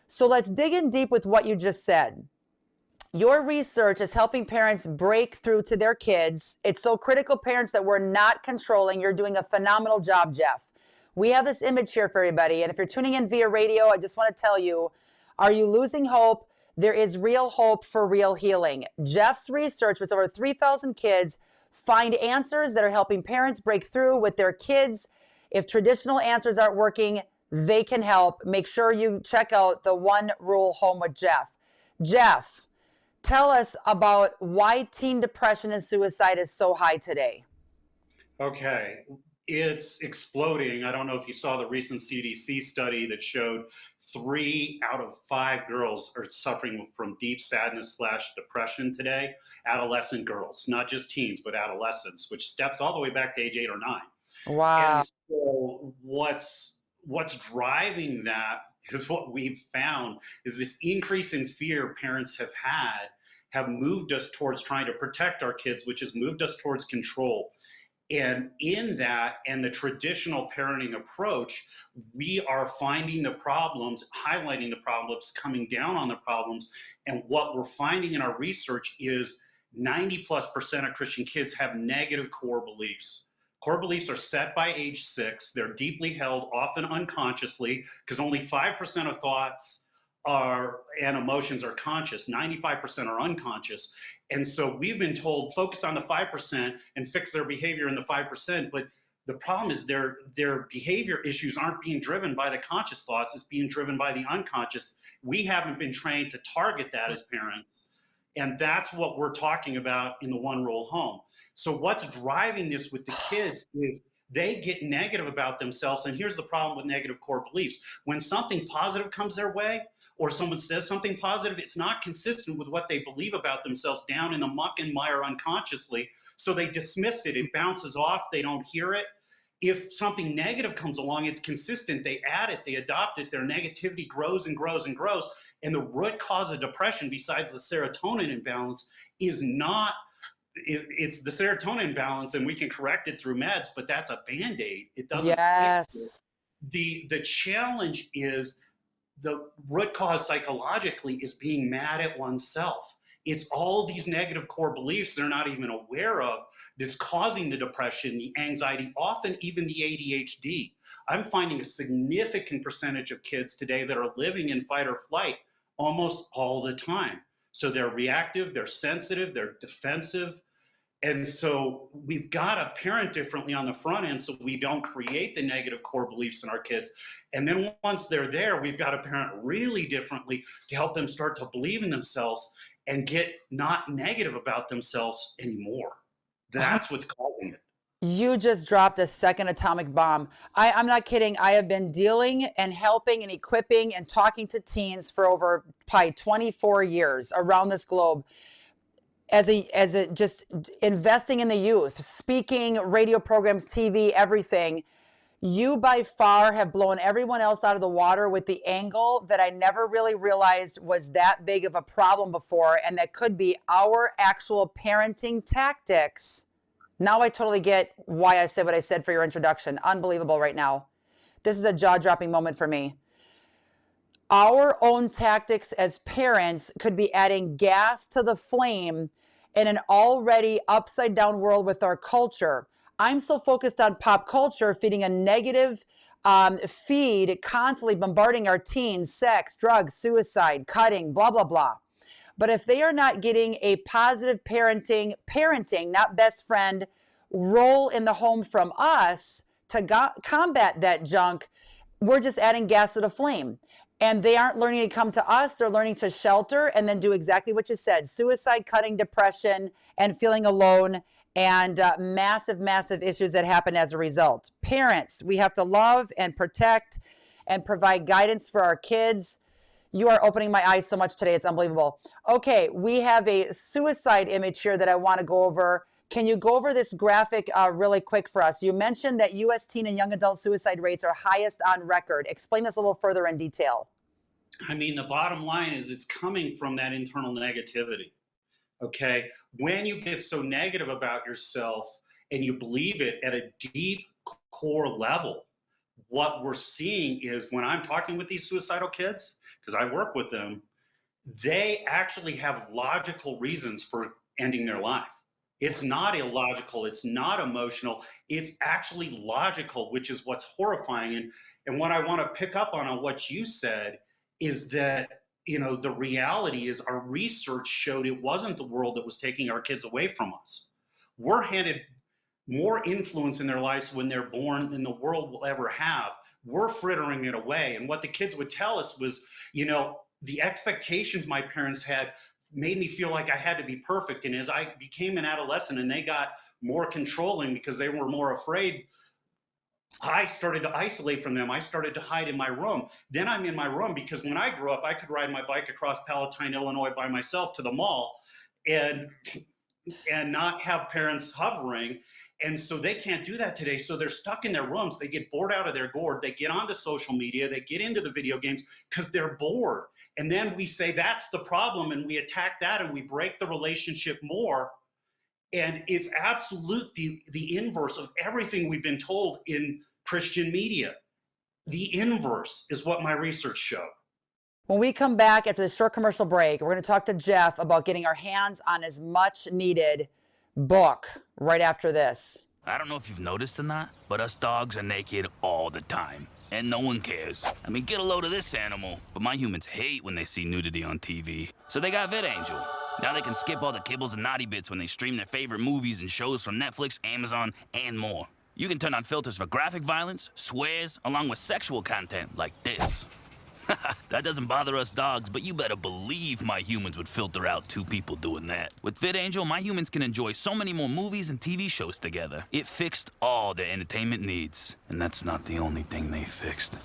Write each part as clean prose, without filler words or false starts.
So let's dig in deep with what you just said. Your research is helping parents break through to their kids. It's so critical, parents, that we're not controlling. You're doing a phenomenal job, Jeff. We have this image here for everybody. And if you're tuning in via radio, I just want to tell you, are you losing hope? There is real hope for real healing. Jeff's research with over 3,000 kids find answers that are helping parents break through with their kids. If traditional answers aren't working, they can help. Make sure you check out the One Rule Home with Jeff. Jeff, tell us about why teen depression and suicide is so high today. Okay, it's exploding. I don't know if you saw the recent CDC study that showed 3 out of 5 girls are suffering from deep sadness slash depression today. Adolescent girls, not just teens, but adolescents, which steps all the way back to age 8 or 9. And Wow. so what's driving that is what we've found is this increase in fear parents have moved us towards trying to protect our kids, which has moved us towards control. And in that and the traditional parenting approach, we are finding the problems, highlighting the problems, coming down on the problems. And what we're finding in our research is 90+% of Christian kids have negative core beliefs. Core beliefs are set by age 6. They're deeply held, often unconsciously, because only 5% of thoughts are and emotions are conscious. 95% are unconscious. And so we've been told focus on the 5% and fix their behavior in the 5%. But the problem is their behavior issues aren't being driven by the conscious thoughts, it's being driven by the unconscious. We haven't been trained to target that as parents. And that's what we're talking about in the One Rule Home. So what's driving this with the kids is they get negative about themselves. And here's the problem with negative core beliefs. When something positive comes their way, or someone says something positive, it's not consistent with what they believe about themselves down in the muck and mire unconsciously. So they dismiss it. It bounces off. They don't hear it. If something negative comes along, it's consistent. They add it. They adopt it. Their negativity grows and grows and grows. And the root cause of depression, besides the serotonin imbalance, is not it's the serotonin imbalance, and we can correct it through meds, but that's a band-aid. It doesn't fix it. Yes. The challenge is the root cause psychologically is being mad at oneself. It's all these negative core beliefs they're not even aware of that's causing the depression, the anxiety, often even the ADHD. I'm finding a significant percentage of kids today that are living in fight or flight almost all the time. So they're reactive, they're sensitive, they're defensive. And so we've got to parent differently on the front end so we don't create the negative core beliefs in our kids. And then once they're there, we've got to parent really differently to help them start to believe in themselves and get not negative about themselves anymore. That's what's causing it. You just dropped a second atomic bomb. I'm not kidding. I have been dealing and helping and equipping and talking to teens for over probably 24 years around this globe as a just investing in the youth, speaking, radio programs, TV, everything. You by far have blown everyone else out of the water with the angle that I never really realized was that big of a problem before, and that could be our actual parenting tactics. Now I totally get why I said what I said for your introduction. Unbelievable right now. This is a jaw-dropping moment for me. Our own tactics as parents could be adding gas to the flame in an already upside down world with our culture. I'm so focused on pop culture, feeding a negative feed, constantly bombarding our teens, sex, drugs, suicide, cutting, blah, blah, blah. But if they are not getting a positive parenting, not best friend, role in the home from us to combat that junk, we're just adding gas to the flame. And they aren't learning to come to us. They're learning to shelter and then do exactly what you said: suicide, cutting, depression, and feeling alone, and massive, massive issues that happen as a result. Parents, we have to love and protect and provide guidance for our kids. You are opening my eyes so much today. It's unbelievable. Okay, we have a suicide image here that I want to go over. Can you go over this graphic really quick for us? You mentioned that U.S. teen and young adult suicide rates are highest on record. Explain this a little further in detail. I mean, the bottom line is it's coming from that internal negativity. Okay. When you get so negative about yourself and you believe it at a deep core level, what we're seeing is when I'm talking with these suicidal kids, because I work with them, they actually have logical reasons for ending their life. It's not illogical, it's not emotional, it's actually logical, which is what's horrifying. And what I want to pick up on what you said is that, the reality is our research showed it wasn't the world that was taking our kids away from us. We're handed more influence in their lives when they're born than the world will ever have. We're frittering it away. And what the kids would tell us was, the expectations my parents had made me feel like I had to be perfect. And as I became an adolescent and they got more controlling because they were more afraid, I started to isolate from them. I started to hide in my room. Then I'm in my room because when I grew up, I could ride my bike across Palatine, Illinois by myself to the mall and not have parents hovering. And so they can't do that today. So they're stuck in their rooms. They get bored out of their gourd. They get onto social media. They get into the video games because they're bored. And then we say that's the problem and we attack that and we break the relationship more. And it's absolutely the inverse of everything we've been told in Christian media. The inverse is what my research showed. When we come back after this short commercial break, we're going to talk to Jeff about getting our hands on his much needed book right after this. I don't know if you've noticed or not, but us dogs are naked all the time. And no one cares. I mean, get a load of this animal. But my humans hate when they see nudity on TV. So they got VidAngel. Now they can skip all the kibbles and naughty bits when they stream their favorite movies and shows from Netflix, Amazon, and more. You can turn on filters for graphic violence, swears, along with sexual content like this. That doesn't bother us dogs, but you better believe my humans would filter out two people doing that. With VidAngel, my humans can enjoy so many more movies and TV shows together. It fixed all their entertainment needs. And that's not the only thing they fixed.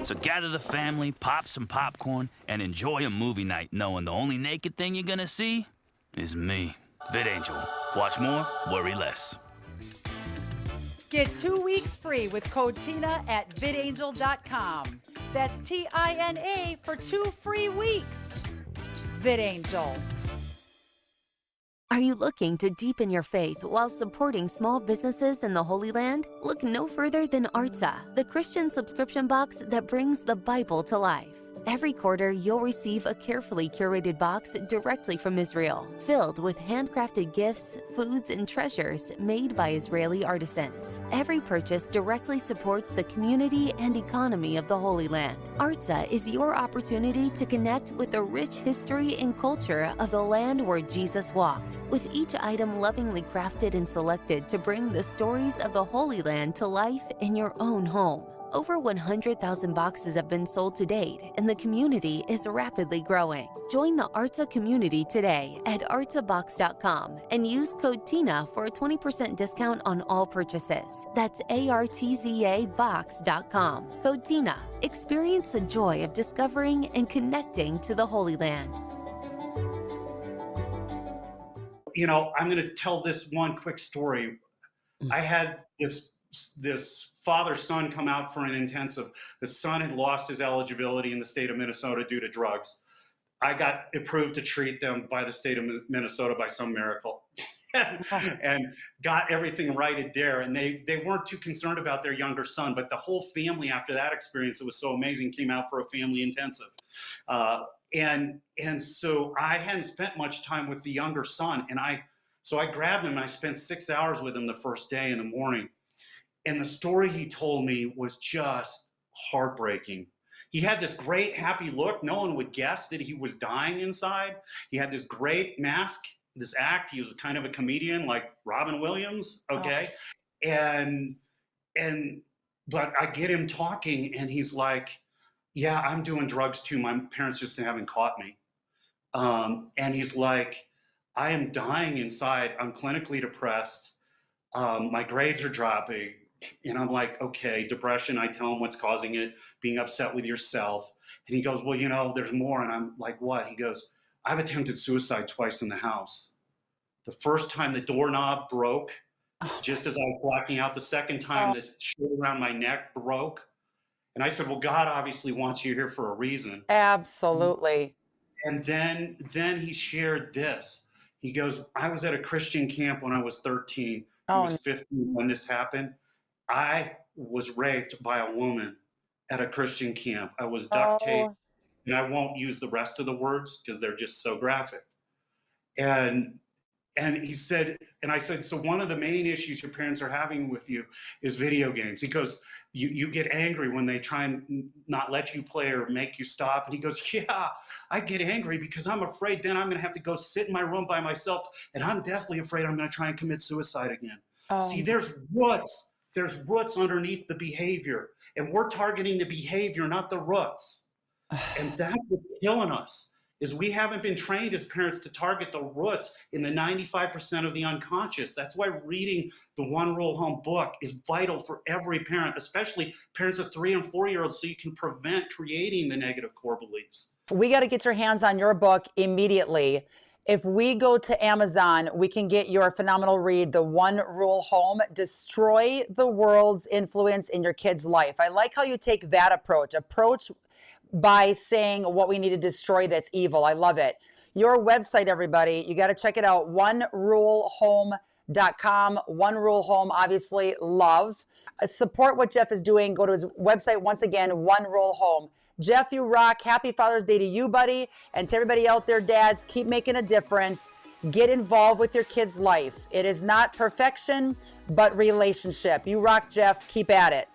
So gather the family, pop some popcorn, and enjoy a movie night knowing the only naked thing you're gonna see is me. VidAngel. Watch more, worry less. Get 2 weeks free with code TINA at vidangel.com. That's TINA for 2 free weeks. VidAngel. Are you looking to deepen your faith while supporting small businesses in the Holy Land? Look no further than Artza, the Christian subscription box that brings the Bible to life. Every quarter, you'll receive a carefully curated box directly from Israel, filled with handcrafted gifts, foods, and treasures made by Israeli artisans. Every purchase directly supports the community and economy of the Holy Land. Artza is your opportunity to connect with the rich history and culture of the land where Jesus walked, with each item lovingly crafted and selected to bring the stories of the Holy Land to life in your own home. Over 100,000 boxes have been sold to date, and the community is rapidly growing. Join the Artza community today at artzabox.com and use code TINA for a 20% discount on all purchases. That's artzabox.com. Code TINA. Experience the joy of discovering and connecting to the Holy Land. I'm going to tell this one quick story. I had this father-son come out for an intensive. The son had lost his eligibility in the state of Minnesota due to drugs. I got approved to treat them by the state of Minnesota by some miracle and got everything righted there. And they weren't too concerned about their younger son, but the whole family after that experience, it was so amazing, came out for a family intensive. And so I hadn't spent much time with the younger son. So I grabbed him and I spent 6 hours with him the first day in the morning. And the story he told me was just heartbreaking. He had this great happy look. No one would guess that he was dying inside. He had this great mask, this act. He was kind of a comedian like Robin Williams, okay? Oh. But I get him talking and he's like, yeah, I'm doing drugs too. My parents just haven't caught me. And he's like, I am dying inside. I'm clinically depressed. My grades are dropping. And I'm like, okay, depression. I tell him what's causing it, being upset with yourself. And he goes, well, there's more. And I'm like, what? He goes, I've attempted suicide twice in the house. The first time the doorknob broke, just as I was blacking out. The second time the shirt around my neck broke. And I said, well, God obviously wants you here for a reason. Absolutely. And then he shared this. He goes, I was at a Christian camp when I was 13. He Oh, was 15 when this happened. I was raped by a woman at a Christian camp. I was duct taped, no. and I won't use the rest of the words because they're just so graphic. And he said, and I said, so one of the main issues your parents are having with you is video games. He goes, you get angry when they try and not let you play or make you stop. And he goes, yeah, I get angry because I'm afraid then I'm going to have to go sit in my room by myself. And I'm definitely afraid I'm going to try and commit suicide again. See, Oh, there's roots underneath the behavior. And we're targeting the behavior, not the roots. And that's what's killing us, is we haven't been trained as parents to target the roots in the 95% of the unconscious. That's why reading the One Rule Home book is vital for every parent, especially parents of 3 and 4-year-olds, so you can prevent creating the negative core beliefs. we got to get your hands on your book immediately. If we go to Amazon, we can get your phenomenal read, The One Rule Home, Destroy the World's Influence in Your Kid's Life. I like how you take that approach by saying what we need to destroy that's evil. I love it. Your website, everybody, you got to check it out, onerulehome.com. One Rule Home, obviously, love. Support what Jeff is doing. Go to his website once again, One Rule Home. Jeff, you rock. Happy Father's Day to you, buddy. And to everybody out there, dads, keep making a difference. Get involved with your kid's life. It is not perfection, but relationship. You rock, Jeff. Keep at it.